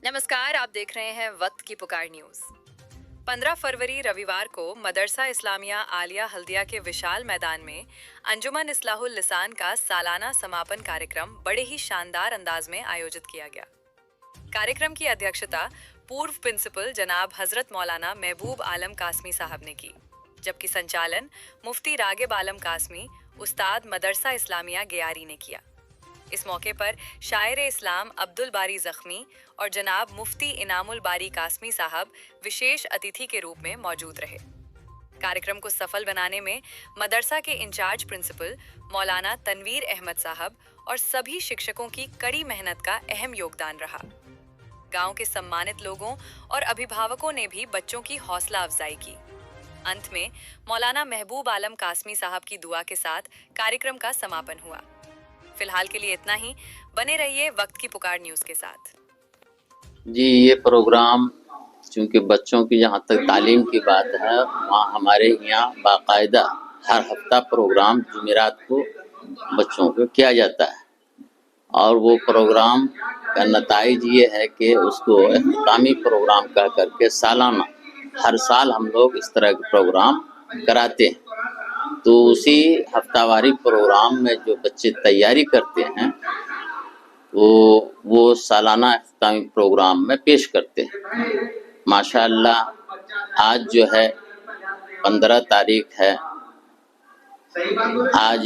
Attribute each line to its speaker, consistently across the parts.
Speaker 1: नमस्कार, आप देख रहे हैं वक्त की पुकार न्यूज। 15 फरवरी रविवार को मदरसा इस्लामिया आलिया हल्दिया के विशाल मैदान में अंजुमन इस्लाहुल लिसान का सालाना समापन कार्यक्रम बड़े ही शानदार अंदाज में आयोजित किया गया। कार्यक्रम की अध्यक्षता पूर्व प्रिंसिपल जनाब हजरत मौलाना महबूब आलम कासमी साहब ने की, जबकि संचालन मुफ्ती रागिब आलम कासमी उस्ताद मदरसा इस्लामिया गयारी ने किया। इस मौके पर शायर इस्लाम अब्दुल बारी जख्मी और जनाब मुफ्ती इनामुल बारी कासमी साहब विशेष अतिथि के रूप में मौजूद रहे। कार्यक्रम को सफल बनाने में मदरसा के इंचार्ज प्रिंसिपल मौलाना तनवीर अहमद साहब और सभी शिक्षकों की कड़ी मेहनत का अहम योगदान रहा। गांव के सम्मानित लोगों और अभिभावकों ने भी बच्चों की हौसला अफजाई की। अंत में मौलाना महबूब आलम कासमी साहब की दुआ के साथ कार्यक्रम का समापन हुआ। फिलहाल के लिए इतना ही। बने रहिए वक्त की पुकार न्यूज के साथ।
Speaker 2: जी, ये प्रोग्राम चूँकि बच्चों की जहाँ तक तालीम की बात है, वहाँ हमारे यहाँ बाकायदा हर हफ्ता प्रोग्राम जुमेरात को बच्चों को किया जाता है और वो प्रोग्राम का नताइज ये है कि उसको इख्तितामी प्रोग्राम कह करके सालाना हर साल हम लोग इस तरह के प्रोग्राम कराते हैं। तो उसी हफ्तावारी प्रोग्राम में जो बच्चे तैयारी करते हैं वो सालाना इख्तितामी प्रोग्राम में पेश करते हैं। माशाअल्लाह आज जो है 15 तारीख है। आज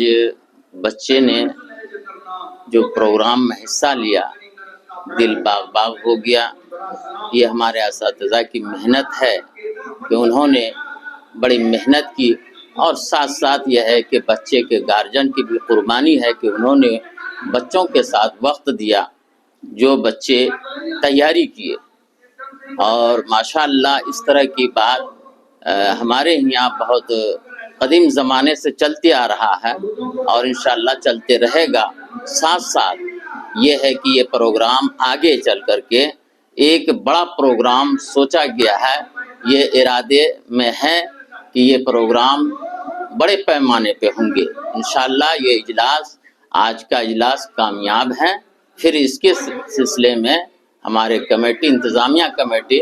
Speaker 2: बच्चे ने जो प्रोग्राम में हिस्सा लिया, दिल बाग बाग हो गया। ये हमारे असातिज़ा की मेहनत है कि उन्होंने बड़ी मेहनत की और साथ साथ यह है कि बच्चे के गार्जियन की भी कुर्बानी है कि उन्होंने बच्चों के साथ वक्त दिया, जो बच्चे तैयारी किए। और माशाअल्लाह इस तरह की बात हमारे यहाँ बहुत कदीम ज़माने से चलते आ रहा है और इंशाअल्लाह चलते रहेगा। साथ साथ ये है कि ये प्रोग्राम आगे चल करके एक बड़ा प्रोग्राम सोचा गया है। ये इरादे में है कि ये प्रोग्राम बड़े पैमाने पे होंगे। इंशाअल्लाह ये इजलास, आज का इजलास कामयाब है। फिर इसके सिलसिले में हमारे कमेटी, इंतज़ामिया कमेटी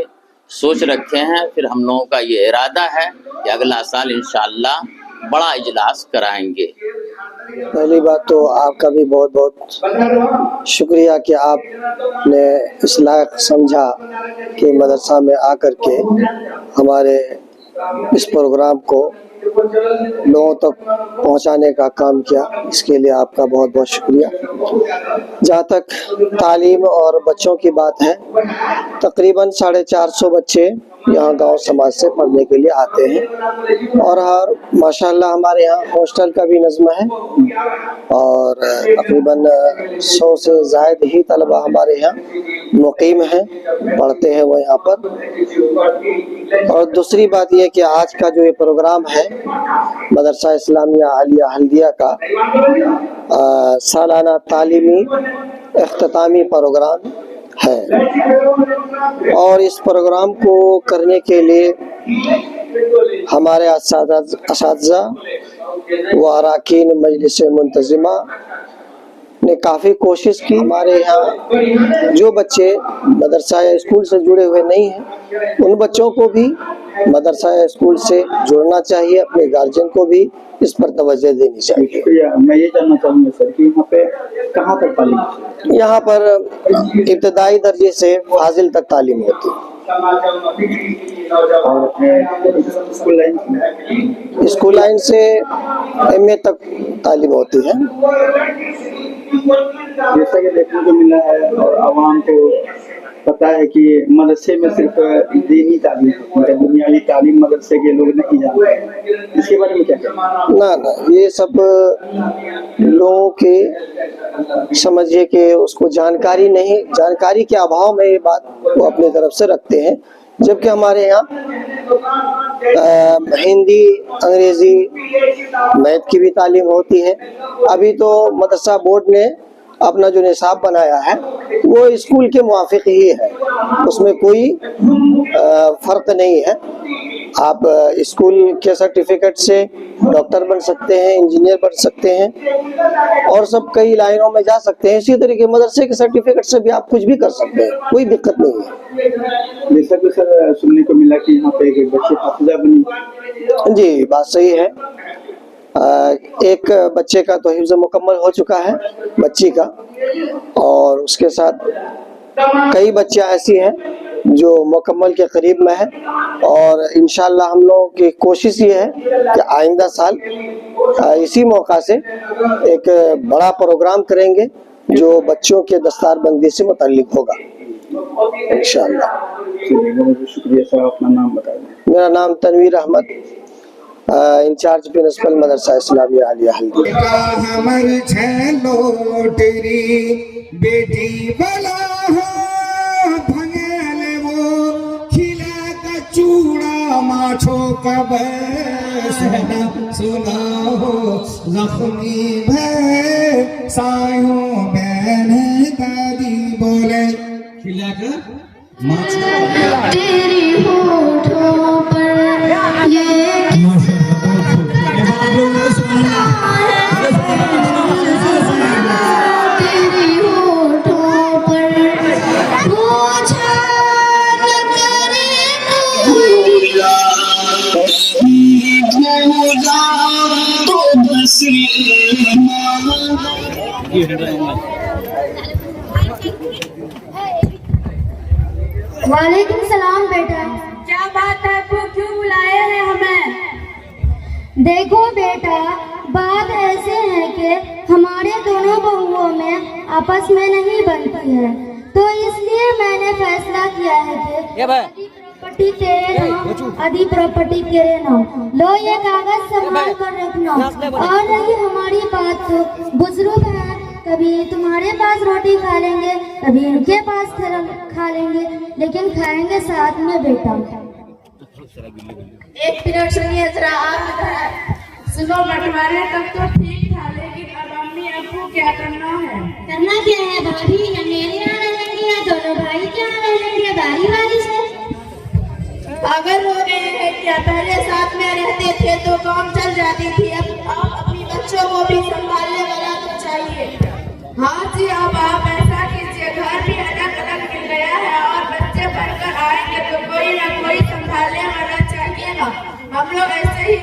Speaker 2: सोच रखे हैं। फिर हम लोगों का ये इरादा है कि अगला साल इंशाअल्लाह बड़ा इजलास कराएंगे।
Speaker 3: पहली बात तो आपका भी बहुत बहुत शुक्रिया कि आपने इस लायक समझा कि मदरसा में आकर के हमारे इस प्रोग्राम को लोगों तक पहुंचाने का काम किया। इसके लिए आपका बहुत बहुत शुक्रिया। जहाँ तक तालीम और बच्चों की बात है, तकरीबन 450 बच्चे यहाँ गांव समाज से पढ़ने के लिए आते हैं और हर माशाल्लाह हमारे यहाँ हॉस्टल का भी नज़्म है और तकरीबन 100 से ज़ायद ही तलबा हमारे यहाँ मुकीम हैं, पढ़ते हैं वो यहाँ पर। और दूसरी बात यह कि आज का जो ये प्रोग्राम है मदरसा इस्लामिया आलिया हल्दिया का सालाना तालीमी इख्तितामी प्रोग्राम है और इस प्रोग्राम को करने के लिए हमारे असातिज़ा व अरकान मजलिस मुंतज़िमा ने काफ़ी कोशिश की। हमारे यहाँ जो बच्चे मदरसा या स्कूल से जुड़े हुए नहीं हैं, उन बच्चों को भी मदरसा या स्कूल से जुड़ना चाहिए, अपने गार्जियन को भी इस पर तवज्जो देनी चाहिए।
Speaker 4: मैं ये जानना चाहूँगा सर कि यहाँ पे कहाँ तक तालीम?
Speaker 3: यहाँ पर इब्तदाई दर्जे से फाजिल तक तालीम होती है। स्कूल लाइन से MA तक तालीम होती है।
Speaker 4: जैसा कि देखने को मिला है और आवाम को पता है कि मदरसे में सिर्फ दीनी तालीम, मतलब दुनियावी तालीम मदरसे के लोग नहीं जानते। इसके बारे में क्या कहना?
Speaker 3: ना, ये सब लोगों के समझिए कि उसको जानकारी के अभाव में ये बात वो अपनी तरफ से रखते हैं, जबकि हमारे यहाँ हिंदी, अंग्रेजी, मैथ की भी तालीम होती है। अभी तो मदरसा बोर्ड ने अपना जो निसाब बनाया है वो स्कूल के मुआफिक ही है, उसमें कोई फ़र्क नहीं है। आप स्कूल के सर्टिफिकेट से डॉक्टर बन सकते हैं, इंजीनियर बन सकते हैं और सब कई लाइनों में जा सकते हैं। इसी तरीके मदरसे के सर्टिफिकेट से भी आप कुछ भी कर सकते हैं, कोई दिक्कत नहीं है।
Speaker 4: जैसा कि सर सुनने को मिला कि यहाँ पे एक बच्ची हाफिजा बनी।
Speaker 3: जी, बात सही है। एक बच्चे का तो हिफ्ज़ मुकम्मल हो चुका है, बच्ची का, और उसके साथ कई बच्चियां ऐसी हैं जो मुकम्मल के करीब में है। और इंशाअल्लाह हम लोगों की कोशिश ये है कि आइंदा साल इसी मौका से एक बड़ा प्रोग्राम करेंगे जो बच्चों के दस्तारबंदी से मुताल्लिक होगा इंशाअल्लाह।
Speaker 4: बहुत शुक्रिया सर, अपना नाम बता दें।
Speaker 3: मेरा नाम तनवीर अहमद, इंचार्ज प्रिंसिपल मदरसा इस्लामिया आलिया हल्दिया।
Speaker 5: हमर छलो तेरी बेटी बला हो भंगल वो खिला का चूड़ा माछो कब सुना हो जख्मी भय सायो बहन दादी बोले खिला का माछो
Speaker 6: तेरी होठों पर ये तेरी होठों पर पूछा न करे तो बस वालेकुम सलाम बेटा। क्या बात है, तू क्यों बुलाए हैं हमें? देखो बेटा, बात ऐसे है कि हमारे दोनों बहुओं में आपस में नहीं बनती है, तो इसलिए मैंने फैसला किया है कि प्रॉपर्टी तेरे नाम, आधी प्रॉपर्टी तेरे नाम। लो ये कागज संभाल कर रखना। और रही हमारी बात, तो बुजुर्ग हैं, कभी तुम्हारे पास रोटी खा लेंगे, कभी उनके पास खा लेंगे, लेकिन खाएंगे साथ में बेटा।
Speaker 7: एक मिनट सुनिए जरा, आप सुबह बंटवारे तब तो ठीक था, लेकिन अब अम्मी अब्बू क्या करना है?
Speaker 6: करना क्या है भाभी, या मेरे यहाँ रहेंगे या दोनों भाई के यहाँ रहेंगे, बारी बारी से।
Speaker 7: पागल हो गए हैं क्या? पहले साथ में रहते थे तो काम चल जाती थी, अब आप अपनी बच्चों को भी संभालने वाला तो चाहिए। हाँ जी, अब आप ऐसा कीजिए, घर भी अलग अलग मिल गया है और बच्चे पढ़कर आएंगे तो कोई ना कोई संभालने वाला चाहिए ना। हम लोग ऐसे ही